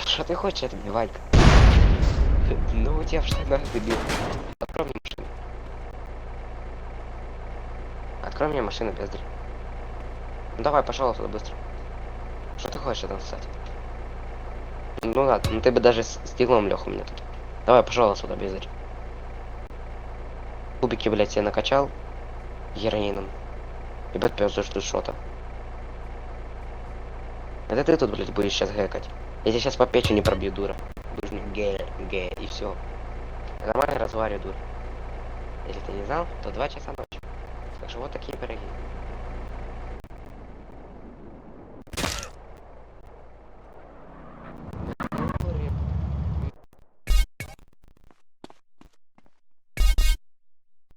Что ты хочешь от меня, Ванька? Ну у тебя в штанах, дебил. Открой мне машину. Открой мне машину, бездарь. Ну давай, пожалуйста, быстро. Что ты хочешь это написать? Ну ладно, ну ты бы даже с стеклом лег у меня тут. Давай, пожалуйста, сюда, бездарь. Кубики, блядь, себе накачал героином. И подпёрзаешь тут что-то. Это ты тут, блядь, будешь сейчас гэкать. Я тебя сейчас по печени пробью, дура. Будешь мне гэ, и все. Нормально разговаривай, дура. Если ты не знал, то 2 часа ночи. Так что вот такие пироги.